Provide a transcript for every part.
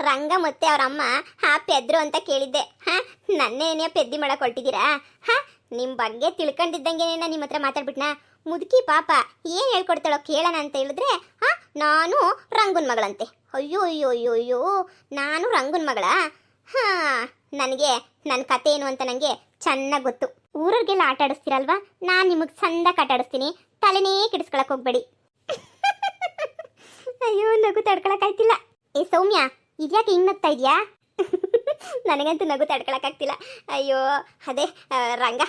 ರಂಗ ಮತ್ತೆ ಅವ್ರ ಅಮ್ಮ ಪೆದ್ರು ಅಂತ ಕೇಳಿದ್ದೆ. ನನ್ನೇನೇ ಪೆದ್ದಿ ಮಾಡಕ್ ಹೊರಟಿದ್ದೀರಾ? ನಿಮ್ಮ ಬಗ್ಗೆ ತಿಳ್ಕೊಂಡಿದ್ದಂಗೆನೇನ ನಿಮ್ಮ ಹತ್ರ ಮಾತಾಡ್ಬಿಟ್ನಾ? ಮುದುಕಿ ಪಾಪ ಏನು ಹೇಳ್ಕೊಡ್ತಾಳೋ ಕೇಳೋಣ ಅಂತ ಹೇಳಿದ್ರೆ ನಾನು ರಂಗನ ಮಗಳಂತೆ. ಅಯ್ಯೋ ಅಯ್ಯೋ ಅಯ್ಯೋ ಅಯ್ಯೋ, ನಾನು ರಂಗನ ಮಗಳ? ನನಗೆ ನನ್ನ ಕತೆ ಏನು ಅಂತ ನನಗೆ ಚೆನ್ನಾಗಿ ಗೊತ್ತು. ಊರಿಗೆಲ್ಲ ಆಟ ಆಡಿಸ್ತೀರಲ್ವಾ, ನಾನು ನಿಮಗೆ ಚಂದಾಗಿ ಆಟ ಆಡಿಸ್ತೀನಿ, ತಲೆನೇ ಕೆಡಿಸ್ಕೊಳಕ್ ಹೋಗ್ಬೇಡಿ. ಅಯ್ಯೋ, ನಗು ತಡ್ಕೊಳಕ್ಕಾಯ್ತಿಲ್ಲ. ಏ ಸೌಮ್ಯ, ಇದ್ಯಾಕೆ ಹಿಂಗೆ ನಗ್ತಾ ಇದೆಯಾ? ನನಗಂತೂ ನಗು ತಡ್ಕೊಳಕ್ಕಾಗ್ತಿಲ್ಲ. ಅಯ್ಯೋ, ಅದೇ ರಂಗ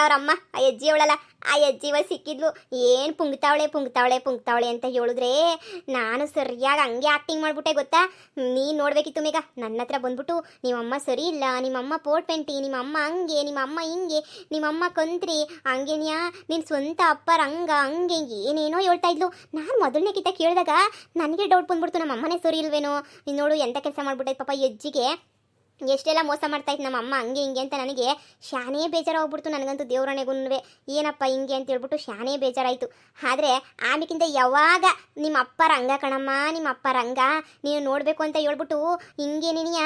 ಅವ್ರಮ್ಮ, ಆ ಅಜ್ಜಿ ಅವಳಲ್ಲ, ಆ ಅಜ್ಜಿ ಇವಾಗ ಸಿಕ್ಕಿದ್ಲು. ಏನು ಪುಂಗ್ತಾವಳೆ ಅಂತ ಹೇಳಿದ್ರೆ ನಾನು ಸರಿಯಾಗಿ ಹಂಗೆ ಆ್ಯಕ್ಟಿಂಗ್ ಮಾಡಿಬಿಟ್ಟೆ ಗೊತ್ತಾ. ನೀನು ನೋಡಬೇಕಿತ್ತು ಮೇಘ. ನನ್ನ ಹತ್ರ ಬಂದ್ಬಿಟ್ಟು ನಿಮ್ಮಮ್ಮ ಸರಿ ಇಲ್ಲ, ನಿಮ್ಮಮ್ಮ ಪೋಟ್ಪೆಂಟಿ, ನಿಮ್ಮಮ್ಮ ಹಂಗೆ, ನಿಮ್ಮಮ್ಮ ಹಿಂಗೆ, ನಿಮ್ಮಮ್ಮ ಕಂತ್ರಿ, ಹಂಗೇನ್ಯಾ ನಿನ್ನ ಸ್ವಂತ ಅಪ್ಪ ರಂಗ, ಹಂಗೆ ಏನೇನೋ ಹೇಳ್ತಾ ಇದ್ಲು. ನಾನು ಮೊದಲನೇ ಕಿತ್ತ ಕೇಳಿದಾಗ ನನಗೆ ಡೌಟ್ ಬಂದ್ಬಿಡ್ತು, ನಮ್ಮ ಅಮ್ಮನೇ ಸರಿ ಇಲ್ವೇನೋ. ನೀನು ನೋಡು ಎಂಥ ಕೆಲಸ ಮಾಡ್ಬಿಟ್ಟೈತೆ ಪಾಪ ಅಜ್ಜಿಗೆ, ಎಷ್ಟೆಲ್ಲ ಮೋಸ ಮಾಡ್ತಾಯಿತ್ತು ನಮ್ಮ ಅಮ್ಮ, ಹಂಗೆ ಹಿಂಗೆ ಅಂತ ನನಗೆ ಶಾನೇ ಬೇಜಾರಾಗ್ಬಿಡ್ತು. ನನಗಂತೂ ದೇವ್ರಣೆಗುನ್ನುವೆ ಏನಪ್ಪ ಹಿಂಗೆ ಅಂತ ಹೇಳ್ಬಿಟ್ಟು ಶಾನೇ ಬೇಜಾರಾಯಿತು. ಆದರೆ ಆಮೇಕಿಂತ ಯಾವಾಗ ನಿಮ್ಮ ಅಪ್ಪ ರಂಗ ಕಣಮ್ಮ, ನಿಮ್ಮ ಅಪ್ಪ ರಂಗ ನೀನು ನೋಡಬೇಕು ಅಂತ ಹೇಳ್ಬಿಟ್ಟು ಹಿಂಗೆ ನೀನಿಯ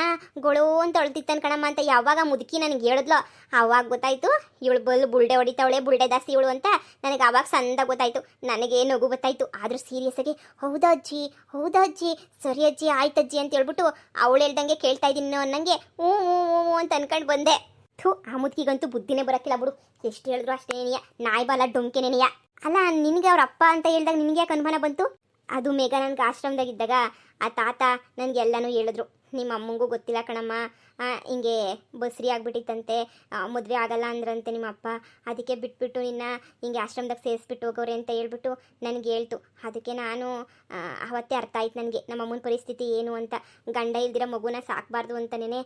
ಗೊಳೋ ಅಂತ ಅಳ್ತಿತ್ತಾನೆ ಕಣಮ್ಮ ಅಂತ ಯಾವಾಗ ಮುದುಕಿ ನನಗೆ ಹೇಳಿದ್ಲೋ ಆವಾಗ ಗೊತ್ತಾಯಿತು ಇವಳು ಬುಲ್ಡೆ ಹೊಡಿತಾವಳೆ, ಬುಲ್ಡೆ ಜಾಸ್ತಿ ಇವಳು ಅಂತ ನನಗೆ ಆವಾಗ ಸಂದ ಗೊತ್ತಾಯಿತು. ನನಗೆ ನಗು ಗೊತ್ತಾಯಿತು. ಆದರೂ ಸೀರಿಯಸ್ಸಾಗಿ ಹೌದಾ ಅಜ್ಜಿ ಸರಿ ಅಜ್ಜಿ ಆಯ್ತಜ್ಜಿ ಅಂತ ಹೇಳ್ಬಿಟ್ಟು ಅವಳು ಹೇಳ್ದಂಗೆ ಕೇಳ್ತಾ ಇದ್ದೀನಿ ಅನ್ನಂಗೆ ಹ್ಞೂ ಅಂತ ಅನ್ಕೊಂಡು ಬಂದೆ. ಆ ಮುದುಕಿಗಂತೂ ಬುದ್ಧಿನೇ ಬರೋಕ್ಕಿಲ್ಲ ಬಿಡು. ಎಷ್ಟು ಹೇಳಿದ್ರು ಅಷ್ಟೇನೆಯ, ನಾಯಿ ಬಾಲ ಡೊಂಕೆನೇನೆಯ. ಅಲ್ಲ, ನಿನಗೆ ಅವ್ರ ಅಪ್ಪ ಅಂತ ಹೇಳಿದಾಗ ನಿನಗೆ ಯಾಕೆ ಅನುಮಾನ ಬಂತು? ಅದು ಮೇಘ, ನನಗೆ ಆಶ್ರಮದಾಗಿದ್ದಾಗ ಆ ತಾತ ನನಗೆಲ್ಲನೂ ಹೇಳಿದ್ರು. ನಿಮ್ಮ ಅಮ್ಮಂಗೂ ಗೊತ್ತಿಲ್ಲ ಕಣಮ್ಮ, ಹಿಂಗೆ ಬಸ್ರಿ ಆಗಿಬಿಟ್ಟಿತ್ತಂತೆ, ಮದುವೆ ಆಗಲ್ಲ ಅಂದ್ರಂತೆ ನಿಮ್ಮ ಅಪ್ಪ, ಅದಕ್ಕೆ ಬಿಟ್ಬಿಟ್ಟು ನಿನ್ನ ಹಿಂಗೆ ಆಶ್ರಮದಾಗ ಸೇರಿಸ್ಬಿಟ್ಟು ಹೋಗೋರೆ ಅಂತ ಹೇಳ್ಬಿಟ್ಟು ನನಗೆ ಹೇಳ್ತು. ಅದಕ್ಕೆ ನಾನು ಅವತ್ತೇ ಅರ್ಥ ಆಯ್ತು ನನಗೆ ನಮ್ಮ ಅಮ್ಮನ ಪರಿಸ್ಥಿತಿ ಏನು ಅಂತ. ಗಂಡ ಇಲ್ದಿರೋ ಮಗುನ ಸಾಕಬಾರ್ದು ಅಂತಲೇ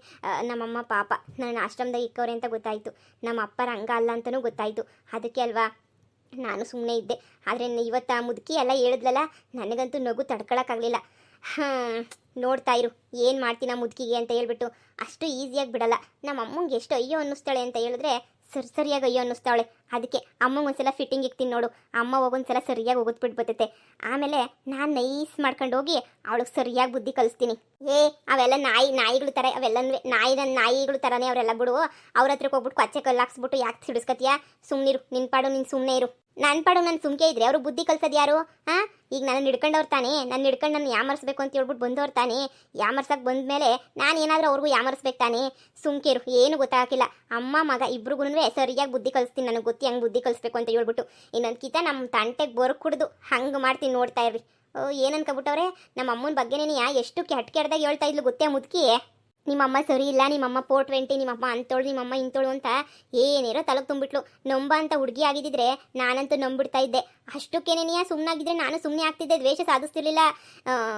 ನಮ್ಮಮ್ಮ ಪಾಪ ನನ್ನ ಆಶ್ರಮದಾಗ ಇಕ್ಕವ್ರೆ ಅಂತ ಗೊತ್ತಾಯಿತು. ನಮ್ಮ ಅಪ್ಪ ರಂಗ ಅಲ್ಲ ಅಂತಲೂ ಗೊತ್ತಾಯಿತು. ಅದಕ್ಕೆ ಅಲ್ವಾ ನಾನು ಸುಮ್ಮನೆ ಇದ್ದೆ. ಆದರೆ ಇವತ್ತು ಆ ಮುದುಕಿ ಎಲ್ಲ ಹೇಳಿದ್ಲಲ್ಲ, ನನಗಂತೂ ನಗು ತಡ್ಕೊಳಕ್ಕಾಗಲಿಲ್ಲ. ನೋಡ್ತಾ ಇರು ಏನು ಮಾಡ್ತೀನಿ ಆ ಮುದುಕಿಗೆ ಅಂತ ಹೇಳ್ಬಿಟ್ಟು. ಅಷ್ಟು ಈಸಿಯಾಗಿ ಬಿಡಲ್ಲ. ನಮ್ಮ ಅಮ್ಮಂಗೆ ಎಷ್ಟು ಅಯ್ಯೋ ಅನ್ನಿಸ್ತಾಳೆ ಅಂತ ಹೇಳಿದ್ರೆ ಸರಿಯಾಗಿ ಅಯ್ಯೋ ಅನ್ನಿಸ್ತಾವಳೆ. ಅದಕ್ಕೆ ಅಮ್ಮಂಗೆ ಒಂದ್ಸಲ ಫಿಟ್ಟಿಂಗ್ ಇಕ್ತೀನಿ ನೋಡು, ಅಮ್ಮ ಹೋಗೊಂದ್ಸಲ ಸರಿಯಾಗಿ ಹೋಗೋದ್ಬಿಟ್ಟು ಬರ್ತೈತೆ. ಆಮೇಲೆ ನಾನು ನೈಸ್ ಮಾಡ್ಕೊಂಡು ಹೋಗಿ ಅವಳಿಗೆ ಸರಿಯಾಗಿ ಬುದ್ಧಿ ಕಲಿಸ್ತೀನಿ. ಅವೆಲ್ಲ ನಾಯಿಗಳು ಥರ, ಅವೆಲ್ಲನೂ ನಾಯಿಗಳು ಥರನೇ ಅವರೆಲ್ಲ ಬಿಡು. ಅವ್ರ ಹತ್ರಕ್ಕೆ ಹೋಗ್ಬಿಟ್ಟು ಕೊಚ್ಚೆ ಕಲ್ಲು ಹಾಕ್ಸ್ಬಿಟ್ಟು ಯಾಕೆ ಸಿಡಿಸ್ಕತ್ತೀಯಾ? ಸುಮ್ಮನಿರು, ನಿನ್ನ ಪಾಡು ನೀನು ಸುಮ್ಮನೆ ಇರು. ನನ್ನ ಪಾಡು ನಾನು ಸುಮ್ಕೆ ಇದ್ರೆ ಅವರು ಬುದ್ಧಿ ಕಲ್ಸೋದು ಯಾರು? ಈಗ ನನ್ನ ಹಿಡ್ಕೊಂಡವ್ರು ತಾನೇ, ನನ್ನ ಹಿಡ್ಕೊಂಡು ನಾನು ಯಾಮರ್ಸ್ಬೇಕು ಅಂತ ಹೇಳ್ಬಿಟ್ಟು ಬಂದವ್ರು ತಾನೇ. ಯಾಮರ್ಸಕ್ಕೆ ಬಂದಮೇಲೆ ನಾನು ಏನಾದರೂ ಅವ್ರಿಗೂ ಯಾಮರ್ಸ್ಬೇಕು ತಾನೇ. ಸುಮ್ಕೇರು, ಏನು ಗೊತ್ತಾಗಿಲ್ಲ. ಅಮ್ಮ ಮಗ ಇಬ್ರಿಗೂ ಸರಿಯಾಗಿ ಬುದ್ಧಿ ಕಲಿಸ್ತೀನಿ. ನನಗೆ ಗೊತ್ತಿ ಹಂಗೆ ಬುದ್ಧಿ ಕಲಿಸ್ಬೇಕು ಅಂತ ಹೇಳ್ಬಿಟ್ಟು. ಇನ್ನೊಂದು ಕಿತ ನಮ್ಮ ತಂಟೆಗೆ ಬರೋ ಕುಡ್ದು ಹಂಗೆ ಮಾಡ್ತೀನಿ, ನೋಡ್ತಾ ಇರ್ರಿ. ಏನು ಅನ್ಕೊಬಿಟ್ಟವ್ರೆ ನಮ್ಮ ಅಮ್ಮನ ಬಗ್ಗೆನೇ ಎಷ್ಟು ಕೆಟ್ಟದಾಗ ಹೇಳ್ತಾ ಇದ್ಲು ಗೊತ್ತೇ ಮುದುಕಿ. ನಿಮ್ಮಮ್ಮ ಸರಿ ಇಲ್ಲ, ನಿಮ್ಮಮ್ಮ 420, ನಿಮ್ಮಮ್ಮ ಅಂತೋಳು, ನಿಮ್ಮಮ್ಮ ಇಂತೋಳು ಅಂತ ಏನೇರೋ ತಲೆಗೆ ತುಂಬಿಟ್ಲು. ನಂಬ ಅಂತ ಹುಡುಗಿ ಆಗಿದ್ದಿದ್ರೆ ನಾನಂತೂ ನಂಬಿಡ್ತಾ ಇದ್ದೆ. ಅಷ್ಟಕ್ಕೇನೇನಿಯ ಸುಮ್ಮನಾಗಿದ್ದರೆ ನಾನು ಸುಮ್ಮನೆ ಆಗ್ತಿದ್ದೆ, ದ್ವೇಷ ಸಾಧಿಸ್ತಿರ್ಲಿಲ್ಲ.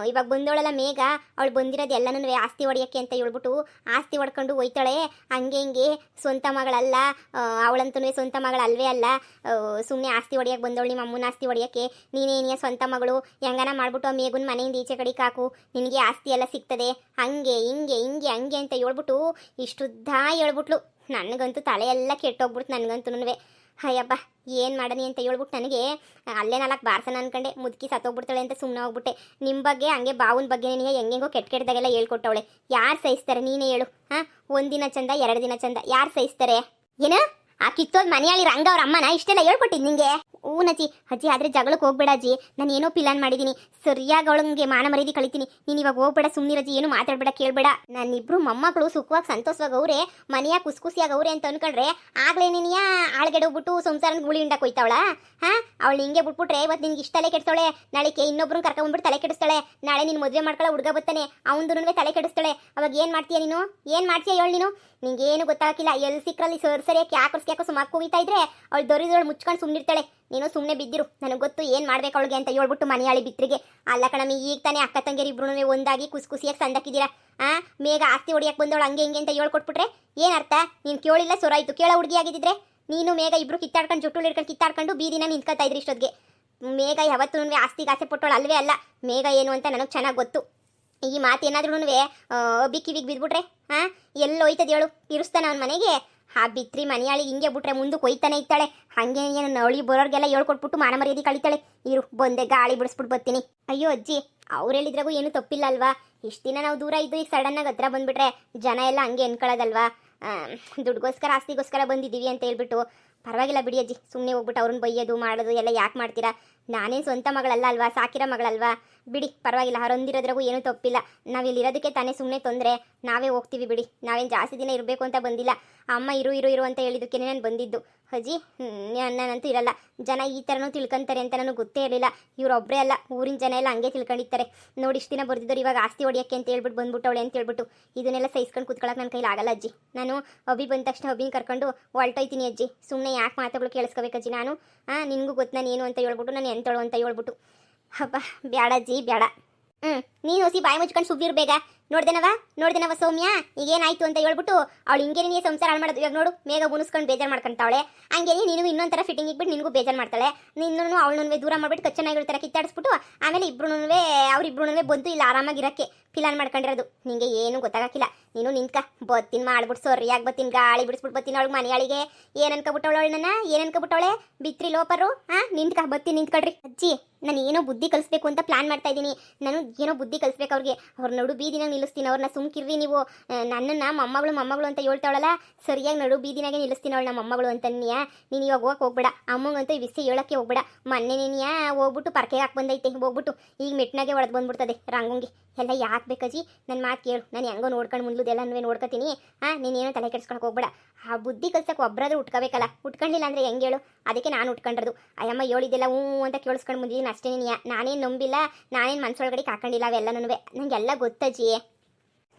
ಇವಾಗ ಬಂದೋಳಲ್ಲ ಮೇಘ, ಅವಳು ಬಂದಿರೋದು ಎಲ್ಲನೂ ಆಸ್ತಿ ಹೊಡೆಯೋಕ್ಕೆ ಅಂತ ಹೇಳ್ಬಿಟ್ಟು ಆಸ್ತಿ ಹೊಡ್ಕೊಂಡು ಹೋಯ್ತಾಳೆ. ಹಂಗೆ ಹಿಂಗೆ ಸ್ವಂತ ಮಗಳಲ್ಲ ಅವಳಂತೂ, ಸ್ವಂತ ಮಗಳಲ್ವೇ ಅಲ್ಲ. ಸುಮ್ಮನೆ ಆಸ್ತಿ ಹೊಡೆಯೋಕ್ಕೆ ಬಂದವಳು ನಿಮ್ಮ ಅಮ್ಮನ ಆಸ್ತಿ ಹೊಡೆಯೋಕ್ಕೆ. ನೀನೇನಿಯ ಸ್ವಂತ ಮಗಳು, ಹೆಂಗನ ಮಾಡ್ಬಿಟ್ಟು ಆ ಮೇಘನ ಮನೆಯಿಂದ ಈಚೆ ಕಡೆಗೆ ಹಾಕು, ನಿನಗೆ ಆಸ್ತಿ ಎಲ್ಲ ಸಿಗ್ತದೆ, ಹಂಗೆ ಹಿಂಗೆ ಅಂತ ಹೇಳ್ಬಿಟ್ಟು ಇಷ್ಟುದ್ದ ಹೇಳ್ಬಿಟ್ಲು. ನನಗಂತೂ ತಲೆಯೆಲ್ಲ ಕೆಟ್ಟೋಗ್ಬಿಡ್ತು. ನನಗಂತೂ ಅಯ್ಯಪ್ಪ ಏನು ಮಾಡನಿ ಅಂತ ಹೇಳ್ಬಿಟ್ಟು ನನಗೆ ಅಲ್ಲೇ 4 ಬಾರ್ಸನ ಅನ್ಕೊಂಡೆ. ಮುದುಕಿ ಸತ್ತೋಗ್ಬಿಡ್ತಾಳೆ ಅಂತ ಸುಮ್ಮನೆ ಹೋಗ್ಬಿಟ್ಟೆ. ನಿಮ್ಮ ಬಗ್ಗೆ ಹಂಗೆ ಬಾವನ ಬಗ್ಗೆ ನಿನಗೆ ಹೆಂಗೆಂಗೋ ಕೆಟ್ಟದಾಗೆಲ್ಲ ಹೇಳ್ಕೊಟ್ಟವಳೆ. ಯಾರು ಸಹಿಸ್ತಾರೆ ನೀನೇ ಹೇಳು? ಒಂದಿನ ಚಂದ 2 ದಿನ ಚಂದ ಯಾರು ಸಹಿಸ್ತಾರೆ? ಏನು ಆ ಕಿತ್ತೋದ್ ಮನೆಯಾಳಿ ರಂಗ ಅವ್ರ ಅಮ್ಮನ ಇಷ್ಟೆಲ್ಲ ಹೇಳ್ಕೊಟ್ಟಿದ್ದು ನಿಂಗೆ? ನಜ್ಜಿ ಅಜ್ಜಿ, ಆದರೆ ಜಗಳಕ್ಕೆ ಹೋಗ್ಬೇಡ ಅಜ್ಜಿ. ನಾನು ಏನೋ ಪ್ಲಾನ್ ಮಾಡಿದ್ದೀನಿ, ಸರಿಯಾಗಿ ಅವಳಿಗೆ ಮಾನ ಮರ್ಯಾದೆ ಕಳಿತೀನಿ. ನೀನು ಇವಾಗ ಹೋಗ್ಬೇಡ, ಸುಮ್ಮನಿರಜ್ಜಿ, ಏನು ಮಾತಾಡ್ಬೇಡ, ಕೇಳಬೇಡ. ನನ್ನಿಬ್ರು ಮೊಮ್ಮಕ್ಕಳು ಸುಖವಾಗಿ ಸಂತೋಷವಾಗಿ ಅವ್ರೆ, ಮನೆಯ ಕುಸ್ಕುಸಿಯಾಗಿ ಅವ್ರೆ ಅಂತ ಅನ್ಕೊಂಡ್ರೆ ಆಗ್ಲೇ ನೀನಿಯ ಆಳ್ಗಡೆ ಹೋಗ್ಬಿಟ್ಟು ಸಂಸಾರನ ಗುಳಿ ಹಿಂಡಕ್ಕೆ ಹೋಯ್ತಾವಳ. ಅವಳು ಹಿಂಗೆ ಬಿಟ್ಬಿಟ್ರೆ ಇವತ್ತು ನಿನ್ಗೆ ಇಷ್ಟ ತಲೆ ಕೆಡಿಸ್ತಾಳೆ, ನಾಳೆಗೆ ಇನ್ನೊಬ್ರನ್ನ ಕರ್ಕೊಂಡ್ಬಿಟ್ಟು ತಲೆ ಕೆಡಿಸ್ತಾಳೆ. ನಾಳೆ ನೀನು ಮದುವೆ ಮಾಡ್ಕೊಳ್ಳೋ ಹುಡುಗ ಬರ್ತಾನೆ, ಅವನದು ತಲೆ ಕೆಡಿಸ್ತಾಳೆ. ಅವಾಗ ಏನು ಮಾಡ್ತೀಯ ನೀನು? ಏನು ಮಾಡ್ತೀಯ ಹೇಳು ನೀನು? ನಿಂಗೇನು ಗೊತ್ತಾಗಿಲ್ಲ. ಎಲ್ಲಿ ಸಿಕ್ಕರಲ್ಲಿ ಸರಿಯಾಗಿ ಯಾಕೆ ಸುಮಾರು ಕೂಗಿತಾ ಇದ್ರೆ ಅವಳು ದೊರಿದೊಳು ಮುಚ್ಕೊಂಡು ಸುಮ್ಮನಿರ್ತಾಳೆ. ನೀನು ಸುಮ್ಮನೆ ಬಿದ್ದಿರು, ನನಗೆ ಗೊತ್ತು ಏನು ಮಾಡ್ಬೇಕು ಅವಳಿಗೆ ಅಂತ ಹೇಳ್ಬಿಟ್ಟು ಮನೆಯಾಳಿ ಬಿತ್ತರಿಗೆ. ಅಲ್ಲ ಕಣಮಿ, ಈಗ ತಾನೇ ಅಕ್ಕ ತಂಗಿಯರು ಇಬ್ರು ಒಂದಾಗಿ ಕುಸಿಯಾಗಿ ಸಂದಾಕಿದ್ದೀರಾ. ಮೇಘ ಆಸ್ತಿ ಹೊಡಿಯಕ್ಕೆ ಬಂದವಳು ಹಂಗೆ ಹಿಂಗೆ ಅಂತ ಹೇಳ್ಕೊಟ್ಬಿಟ್ರೆ ಏನು ಅರ್ಥ? ನೀನು ಕೇಳಿಲ್ಲ ಸೊರಾಯ್ತು. ಕೇಳೋ ಹುಡುಗಿ ಆಗಿದ್ದಿದ್ರೆ ನೀನು ಮೇಘ ಇಬ್ರು ಕಿತ್ತಾಡ್ಕೊಂಡು ಜೊಟ್ಟು ಹಿಡ್ಕೊಂಡು ಕಿತ್ತಾಡ್ಕೊಂಡು ಬೀದಿನ ನಿಂತ್ಕೊತಾ ಇದ್ರಿ ಇಷ್ಟೊತ್ತಿಗೆ. ಮೇಘ ಯಾವತ್ತೂ ಆಸ್ತಿಗೆ ಆಸೆ ಪಟ್ಟೋಳು ಅಲ್ವೇ ಅಲ್ಲ. ಮೇಘ ಏನು ಅಂತ ನನಗೆ ಚೆನ್ನಾಗಿ ಗೊತ್ತು. ಈ ಮಾತು ಏನಾದ್ರೂ ಬಿಕ್ಕಿವಿಗೆ ಬಿದ್ಬಿಟ್ರೆ ಎಲ್ಲಿ ಹೋಯ್ತದೆ ಹೇಳು? ಇರಿಸ್ತಾನ ಅವನ ಮನೆಗೆ? ಆ ಬಿತ್ರಿ ಮನೆಯಾಳಿ ಹಿಂಗೆ ಬಿಟ್ರೆ ಮುಂದಕ್ಕೆ ಹೋಯ್ತಾನೆ ಇರ್ತಾಳೆ. ಹಂಗೆ ಏನು ನವಳಿ ಬರೋರಿಗೆಲ್ಲ ಹೇಳ್ಕೊಟ್ಬಿಟ್ಟು ಮಾನ ಮರ್ಯಾದೆ ಕಳಿತಾಳೆ. ಇರು ಬಂದೆ ಗಾಳಿ ಬಿಡಿಸ್ಬಿಟ್ಟು ಬರ್ತೀನಿ. ಅಯ್ಯೋ ಅಜ್ಜಿ, ಅವ್ರು ಹೇಳಿದ್ರಾಗೂ ಏನು ತಪ್ಪಿಲ್ಲ ಅಲ್ವಾ. ಇಷ್ಟು ದಿನ ನಾವು ದೂರ ಇದ್ದು ಈಗ ಸಡನ್ನಾಗಿ ಹತ್ರ ಬಂದ್ಬಿಟ್ರೆ ಜನ ಎಲ್ಲ ಹಂಗೆ ಅನ್ಕೊಳ್ಳೋದಲ್ವಾ. ದುಡ್ಗೋಸ್ಕರ ಆಸ್ತಿಗೋಸ್ಕರ ಬಂದಿದ್ದೀವಿ ಅಂತ ಹೇಳ್ಬಿಟ್ಟು ಪರವಾಗಿಲ್ಲ ಬಿಡಿ ಅಜ್ಜಿ, ಸುಮ್ಮನೆ ಹೋಗ್ಬಿಟ್ಟು ಅವ್ರನ್ನ ಬೈಯೋದು ಮಾಡೋದು ಎಲ್ಲ ಯಾಕೆ ಮಾಡ್ತೀರಾ? ನಾನೇನು ಸ್ವಂತ ಮಗಳಲ್ಲ ಅಲ್ವಾ, ಸಾಕಿರೋ ಮಗಳಲ್ವಾ, ಬಿಡಿ ಪರವಾಗಿಲ್ಲ. ಹೊರೊಂದಿರೋದ್ರಾಗೂ ಏನೂ ತಪ್ಪಿಲ್ಲ. ನಾವಿಲ್ಲಿರೋದಕ್ಕೆ ತಾನೇ ಸುಮ್ಮನೆ ತೊಂದರೆ, ನಾವೇ ಹೋಗ್ತೀವಿ ಬಿಡಿ. ನಾವೇನು ಜಾಸ್ತಿ ದಿನ ಇರಬೇಕು ಅಂತ ಬಂದಿಲ್ಲ. ಅಮ್ಮ ಇರು ಅಂತ ಹೇಳಿದ್ದಕ್ಕೆ ನಾನು ಬಂದಿದ್ದು. ಅಜ್ಜಿ ನಾನಂತೂ ಇರಲ್ಲ. ಜನ ಈ ಥರನೂ ತಿಳ್ಕೊಂತಾರೆ ಅಂತ ನನಗೆ ಗೊತ್ತೇ ಇರಲಿಲ್ಲ. ಇವರೊಬ್ಬರೇ ಅಲ್ಲ, ಊರಿನ ಜನ ಎಲ್ಲ ಹಂಗೆ ತಿಳ್ಕೊಂಡಿರ್ತಾರೆ. ನೋಡಿ ಇಷ್ಟು ದಿನ ಬರ್ದಿದ್ದವ್ರು ಇವಾಗ ಆಸ್ತಿ ಹೊಡಿಯೋಕ್ಕೆ ಅಂತ ಹೇಳ್ಬಿಟ್ಟು ಬಂದ್ಬಿಟ್ಟವಳೆ ಅಂತ ಹೇಳ್ಬಿಟ್ಟು ಇದನ್ನೆಲ್ಲ ಸಹಿಸ್ಕೊಂಡು ಕೂತ್ಕೊಳ್ಳೋಕೆ ನನ್ನ ಕೈಲಿ ಆಗಲ್ಲ ಅಜ್ಜಿ. ನಾನು ಅಭಿ ಬಂದ ತಕ್ಷಣ ಅಭಿನ ಕರ್ಕೊಂಡು ಹೊರಟೋಯ್ತೀನಿ ಅಜ್ಜಿ. ಸುಮ್ಮನೆ ಯಾಕೆ ಮಾತುಗಳು ಕೇಳಿಸ್ಕೋಬೇಕಜ್ಜಿ ನಾನು? ನಿನಗೂ ಗೊತ್ತು ನಾನು ಏನು ಅಂತ ಹೇಳ್ಬಿಟ್ಟು, ನಾನು ಎಂತಳು ಅಂತ ಹೇಳ್ಬಿಟ್ಟು. ಹಬ್ಬ ಬೇಡ ಅಜ್ಜಿ ಬೇಡ. ನೀನು ಹೊಸಿ ಬಾಯಿ ಮುಚ್ಕೊಂಡು ಸುಬ್ಬಿರ್ಬೇಗ. ನೋಡ್ದೇನವ ಸೌಮ್ಯ ಈಗೇನಾಯ್ತು ಅಂತ ಹೇಳ್ಬಿಟ್ಟು ಅವಳು ಹಿಂಗೆ ನೀನು ಸಂಸಾರ ಹಾಳು ಮಾಡೋದು. ಇವಾಗ ನೋಡು ಮೇಗ ಉಣಿಸ್ಕೊಂಡು ಬೇಜಾರು ಮಾಡ್ಕೊಂತಾವಳೆ. ಹಂಗೆ ನೀನು ಇನ್ನೊಂಥರ ಫಿಟ್ಟಿಂಗ್ ಇಟ್ಬಿಟ್ಟು ನಿನಗೂ ಬೇಜಾರು ಮಾಡ್ತಾಳೆ. ನಿನ್ನೂ ಅವಳನ್ನೂ ದೂರ ಮಾಡ್ಬಿಟ್ಟು ಕಚ್ಚನಾಗಿರೋ ಥರ ಕಿತ್ತಾಡಿಸ್ಬಿಟ್ಟು ಆಮೇಲೆ ಅವ್ರಿಬ್ರು ಬಂತು ಇಲ್ಲ ಆರಾಮಾಗಿರೋಕ್ಕೆ ಪ್ಲಾನ್ ಮಾಡ್ಕೊಂಡಿರೋದು. ನಿಂಗೆ ಏನು ಗೊತ್ತಾಗಕ್ಕಿಲ್ಲ. ನೀನು ನಿಂತ್ಕ ಬತ್ತೀನಿ ಮಾಡ್ಬಿಟ್ಟು ಸರಿಯಾಗಿ ಬತ್ತೀನಿ ಗಾಳಿ ಬಿಡಿಸ್ಬಿಟ್ಟು ಬತ್ತೀನಿ ಅವಳಿಗೆ ಮನೆಯಾಳಿಗೆ. ಏನು ಅನ್ಕೊಬಿಟ್ಟವಳು ನನ್ನ ಏನು ಅನ್ಕೊಬಿಟ್ಟವಳೆ ಬಿತ್ರಿ ಲೋಪರು. ಬತ್ತೀನಿ ನಿಂತ್ಕೊಳ್ರಿ ಅಜ್ಜಿ. ನಾನು ಏನೋ ಬುದ್ಧಿ ಕಲಿಸ್ಬೇಕು ಅಂತ ಪ್ಲಾನ್ ಮಾಡ್ತಾ ಇದ್ದೀನಿ. ನಾನು ಏನೋ ಬುದ್ಧಿ ಕಲಿಸ್ಬೇಕು ಅವ್ರಿಗೆ. ಅವ್ರ ನಡು ಬೀದಿನಾಗ ನಿಲ್ಲಿಸ್ತೀನಿ ಅವ್ರನ್ನ. ಸುಮ್ಕಿರ್ರಿ ನೀವು. ನನ್ನನ್ನು ಮೊಮ್ಮಗಳು ಅಂತ ಹೇಳ್ತಾವಳಲ್ಲ, ಸರಿಯಾಗಿ ನಡು ಬೀದಿನಾಗೆ ನಿಲ್ಲಿಸ್ತೀನಿ ಅವಳು ನಮ್ಮ ಮೊಮ್ಮಗಳು ಅಂತ. ನೀನು ಇವಾಗ ಹೋಗ್ಬೇಡ. ಅಮ್ಮಂಗಂತೂ ಈ ವಿಷಯ ಹೇಳೋಕ್ಕೆ ಹೋಗ್ಬೇಡ. ಮೊನ್ನೆ ನೀನು ಹೋಗ್ಬಿಟ್ಟು ಪರ್ಕೆಗೆ ಹಾಕಿ ಬಂದೈತೆ ಹೋಗ್ಬಿಟ್ಟು ಈಗ ಮೆಟ್ನಾಗೆ ಒಳಗೆ ಬಂದ್ಬಿಡ್ತದೆ ರಂಗುಂಗಿ ಎಲ್ಲ. ಯಾಕೆ ಬೇಕಜ್ಜಿ ನನ್ನ ಮಾತು ಕೇಳು. ನಾನು ಹೆಂಗೋ ನೋಡ್ಕೊಂಡು ಮುಂದೆಲ್ಲನೂ ನೋಡ್ಕೊತೀನಿ. ನೀನೇನೋ ತಲೆ ಕೆಡ್ಸ್ಕೊಳಕ್ಕೆ ಹೋಗ್ಬೇಡ. ಆ ಬುದ್ಧಿ ಕಲ್ಸಕ್ಕೆ ಒಬ್ಬರಾದ್ರೂ ಉಟ್ಕೋಬೇಕಲ್ಲ. ಉಟ್ಕೊಂಡಿಲ್ಲ ಅಂದರೆ ಹೆಂಗೆ ಹೇಳು? ಅದಕ್ಕೆ ನಾನು ಉಟ್ಕೊಂಡ್ರದು. ಅಯ್ಯಮ್ಮ ಹೇಳಿದ್ದೆಲ್ಲ ಅಂತ ಕೇಳಿಸ್ಕೊಂಡು ಮುಂದಿದ್ದೀನಿ ಅಷ್ಟೇ. ನಾನೇನು ನಂಬಿಲ್ಲ, ನಾನೇನು ಮನ್ಸೊಳಗಡೆ ಹಾಕೊಂಡಿಲ್ಲ. ಅವೆಲ್ಲನೂ ನನಗೆಲ್ಲ ಗೊತ್ತಜ್ಜಿ.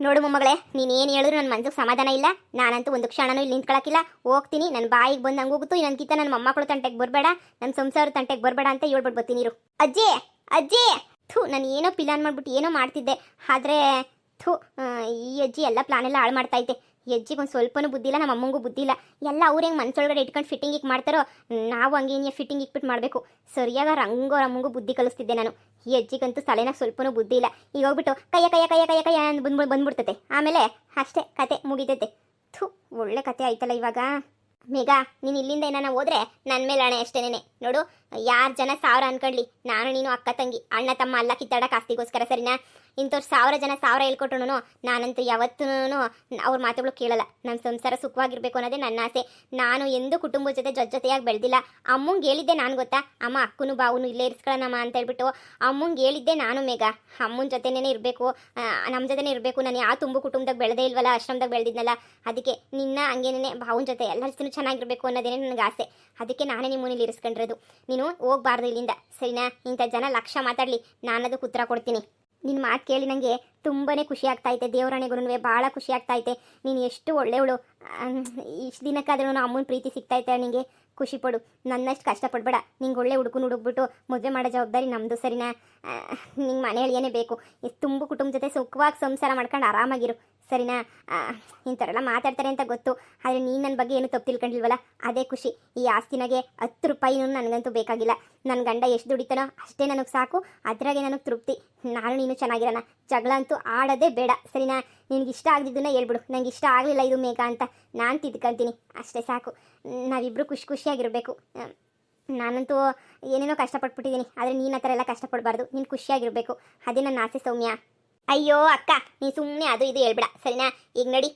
ನೋಡು ಮೊಮ್ಮಗಳೇ, ನೀನೇನು ಹೇಳಿದ್ರು ನನ್ನ ಮನ್ಸಿಗೆ ಸಮಾಧಾನ ಇಲ್ಲ. ನಾನಂತೂ ಒಂದು ಕ್ಷಣನೂ ಇಲ್ಲಿ ನಿಂತ್ಕೊಳ್ಳೋಕ್ಕಿಲ್ಲ. ಹೋಗ್ತೀನಿ. ನನ್ನ ಬಾಯಿಗೆ ಬಂದು ಹಂಗೆ ಹೋಗುತ್ತೋ ನನಗಿಂತ ನನ್ನ ಮೊಮ್ಮಕ್ಕಳು ತಂಟೆಗೆ ಬರಬೇಡ, ನನ್ನ ಸಂಸಾರ ತಂಟೆಗೆ ಬರಬೇಡ ಅಂತ ಹೇಳ್ಬಿಟ್ಟು ಬರ್ತೀನಿ ಇರು. ಅಜ್ಜಿ ನಾನು ಏನೋ ಪ್ಲಾನ್ ಮಾಡ್ಬಿಟ್ಟು ಏನೋ ಮಾಡ್ತಿದ್ದೆ. ಆದರೆ ಈ ಅಜ್ಜಿ ಎಲ್ಲ ಪ್ಲಾನ್ ಎಲ್ಲ ಹಾಳು ಮಾಡ್ತೈತೆ. ಈ ಅಜ್ಜಿಗೆ ಒಂದು ಸ್ವಲ್ಪನೂ ಬುದ್ಧಿ ಇಲ್ಲ, ನಮ್ಮ ಅಮ್ಮಂಗೂ ಬುದ್ಧಿ ಇಲ್ಲ. ಎಲ್ಲ ಅವ್ರು ಹೆಂಗೆ ಮನ್ಸೊಳಗಡೆ ಇಟ್ಕೊಂಡು ಫಿಟ್ಟಿಂಗಿಗೆ ಮಾಡ್ತಾರೋ ನಾವು ಹಂಗೆ ಫಿಟ್ಟಿಂಗ್ ಇಟ್ಬಿಟ್ಟು ಮಾಡಬೇಕು. ಸರಿಯಾಗ ಅಮ್ಮಂಗೂ ಬುದ್ಧಿ ಕಲಿಸ್ತಿದ್ದೆ ನಾನು. ಈ ಅಜ್ಜಿಗಂತೂ ತಲೆನಾಗ ಸ್ವಲ್ಪನೂ ಬುದ್ಧಿ ಇಲ್ಲ. ಈಗ ಹೋಗ್ಬಿಟ್ಟು ಕಯ್ಯ ಅಂತ ಬಂದ್ಬಿಡ್ತತೆ. ಆಮೇಲೆ ಅಷ್ಟೇ ಕತೆ ಮುಗಿತೈತೆ. ಒಳ್ಳೆ ಕತೆ ಆಯ್ತಲ್ಲ ಇವಾಗ. ಮೇಘ ನೀನು ಇಲ್ಲಿಂದ ಏನಾನ ಹೋದ್ರೆ ನನ್ನ ಮೇಲೆ ಹಣೆ ಅಷ್ಟೇನೆ. ನೋಡು, ಯಾರು ಜನ 1000 ಅನ್ಕೊಳ್ಳಿ, ನಾನು ನೀನು ಅಕ್ಕ ತಂಗಿ ಅಣ್ಣ ತಮ್ಮ ಅಲ್ಲ ಕಿತ್ತಾಡಕ್ಕೆ ಆಸ್ತಿಗೋಸ್ಕರ, ಸರಿನಾ? ಇಂಥವ್ರು 1000 ಜನ 1000 ಹೇಳ್ಕೊಟ್ರು ನಾನಂತೂ ಯಾವತ್ತೂ ಅವ್ರ ಮಾತುಗಳು ಕೇಳಲ್ಲ. ನಮ್ಮ ಸಂಸಾರ ಸುಖವಾಗಿರ್ಬೇಕು ಅನ್ನೋದೇ ನನ್ನ ಆಸೆ. ನಾನು ಎಂದೂ ಕುಟುಂಬದ ಜೊತೆಯಾಗಿ ಬೆಳೆದಿಲ್ಲ. ಅಮ್ಮಂಗೆ ಹೇಳಿದ್ದೆ ನಾನು, ಗೊತ್ತಾ? ಅಮ್ಮ ಅಕ್ಕನು ಬಾವುನು ಇಲ್ಲೇ ಇರಿಸ್ಕೊಳ್ಳೋಣಮ್ಮ ಅಂತ ಹೇಳ್ಬಿಟ್ಟು ಅಮ್ಮಂಗೆ ಹೇಳಿದ್ದೆ ನಾನು. ಮೇಘ ಅಮ್ಮನ ಜೊತೆನೇ ಇರಬೇಕು, ನಮ್ಮ ಜೊತೆನೇ ಇರಬೇಕು. ನಾನು ಯಾವ ತುಂಬು ಕುಟುಂಬದಾಗ ಬೆಳೆದೇ ಇಲ್ವಲ್ಲ, ಆಶ್ರಮದಾಗ ಬೆಳೆದಿದ್ನಲ್ಲ. ಅದಕ್ಕೆ ನಿನ್ನ ಹಂಗೇನೇ ಭಾವನ ಜೊತೆ ಎಲ್ಲರ ಜೊತೆ ಚೆನ್ನಾಗಿರ್ಬೇಕು ಅನ್ನೋದೇನೆ ನನಗೆ ಆಸೆ. ಅದಕ್ಕೆ ನಾನೇ ನಿಮ್ಮನೇಲಿ ಇರಿಸ್ಕೊಂಡಿರೋದು. ನೀನು ಹೋಗ್ಬಾರ್ದು ಇಲ್ಲಿಂದ, ಸರಿನಾ? ಇಂಥ ಜನ ಲಕ್ಷ ಮಾತಾಡಲಿ, ನಾನದಕ್ಕೆ ಉತ್ತರ ಕೊಡ್ತೀನಿ. ನಿನ್ನ ಮಾತು ಕೇಳಿ ನನಗೆ ತುಂಬಾ ಖುಷಿ ಆಗ್ತಾಯಿದೆ. ದೇವರಾಣೆಗೂ ಭಾಳ ಖುಷಿ ಆಗ್ತಾಯಿದೆ. ನೀನು ಎಷ್ಟು ಒಳ್ಳೆಯವಳು. ಇಷ್ಟು ದಿನಕ್ಕಾದ್ರೂ ಅಮ್ಮನ ಪ್ರೀತಿ ಸಿಗ್ತಾಯಿತ್ತೆ. ನಿನಗೆ ಖುಷಿ ಪಡು. ನನ್ನಷ್ಟು ಕಷ್ಟಪಡ್ಬೇಡ. ನಿಂಗೆ ಒಳ್ಳೆ ಹುಡುಕ್ಬಿಟ್ಟು ಮದುವೆ ಮಾಡೋ ಜವಾಬ್ದಾರಿ ನಮ್ಮದು, ಸರಿನಾ? ನಿಂಗೆ ಮನೆಯಲ್ಲಿ ಏನೇ ಬೇಕು, ತುಂಬು ಕುಟುಂಬ ಜೊತೆ ಸುಖವಾಗಿ ಸಂಸಾರ ಮಾಡ್ಕೊಂಡು ಆರಾಮಾಗಿರು, ಸರಿನಾ? ಇಂಥವ್ರೆಲ್ಲ ಎಲ್ಲ ಮಾತಾಡ್ತಾರೆ ಅಂತ ಗೊತ್ತು. ಆದರೆ ನೀನು ನನ್ನ ಬಗ್ಗೆ ಏನು ತಪ್ಪು ತಿಳ್ಕೊಂಡಿಲ್ವಲ್ಲ, ಅದೇ ಖುಷಿ. ಈ ಆಸ್ತಿನಾಗೆ 10 ರೂಪಾಯಿನೂ ನನಗಂತೂ ಬೇಕಾಗಿಲ್ಲ. ನನ್ನ ಗಂಡ ಎಷ್ಟು ದುಡಿತಾನೋ ಅಷ್ಟೇ ನನಗೆ ಸಾಕು. ಅದರಾಗೆ ನನಗೆ ತೃಪ್ತಿ. ನಾನು ನೀನು ಚೆನ್ನಾಗಿರೋಣ. ಜಗಳ ಅಂತೂ ಆಡೋದೇ ಬೇಡ, ಸರಿನಾ? ನಿನಗೆ ಇಷ್ಟ ಆಗದಿದ್ದನ್ನ ಹೇಳ್ಬಿಡು, ನನಗೆ ಇಷ್ಟ ಆಗಲಿಲ್ಲ ಇದು ಮೇಘ ಅಂತ ನಾನು ತಿದ್ಕೊಂತೀನಿ, ಅಷ್ಟೇ ಸಾಕು. ನಾವಿಬ್ಬರು ಖುಷಿಯಾಗಿರಬೇಕು. ನಾನಂತೂ ಏನೇನೋ ಕಷ್ಟಪಟ್ಬಿಟ್ಟಿದ್ದೀನಿ, ಆದರೆ ನೀನು ಆ ಥರ ಎಲ್ಲ ಕಷ್ಟಪಡಬಾರ್ದು. ನೀನು ಖುಷಿಯಾಗಿರಬೇಕು, ಅದೇ ನನ್ನ ಆಸೆ ಸೌಮ್ಯ. ಅಯ್ಯೋ ಅಕ್ಕ, ನೀನು ಸುಮ್ಮನೆ ಅದು ಇದು ಹೇಳ್ಬೇಡ, ಸರಿನಾ? ಈಗ ನಡಿ,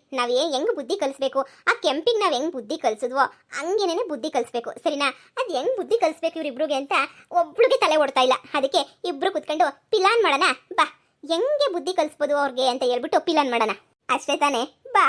ಹೆಂಗೆ ಬುದ್ಧಿ ಕಲಿಸ್ಬೇಕು, ಆ ಕೆಂಪಿಗೆ ನಾವು ಹೆಂಗೆ ಬುದ್ಧಿ ಕಲಿಸಿದ್ವೋ ಹಂಗೇನೇ ಬುದ್ಧಿ ಕಲಿಸ್ಬೇಕು, ಸರಿನಾ? ಅದು ಹೆಂಗೆ ಬುದ್ಧಿ ಕಲಿಸ್ಬೇಕು ಇವರಿಬ್ರಿಗೆ ಅಂತ ಒಬ್ಳಿಗೆ ತಲೆ ಓಡ್ತಾ ಇಲ್ಲ. ಅದಕ್ಕೆ ಇಬ್ಬರು ಕುತ್ಕೊಂಡು ಪಿಲಾನ್ ಮಾಡೋಣ ಬಾ. ಹೆಂಗೆ ಬುದ್ಧಿ ಕಲಿಸ್ಬೋದು ಅವ್ರಿಗೆ ಅಂತ ಹೇಳ್ಬಿಟ್ಟು ಪಿಲಾನ್ ಮಾಡೋಣ, ಅಷ್ಟೇ ತಾನೇ? ಬಾ.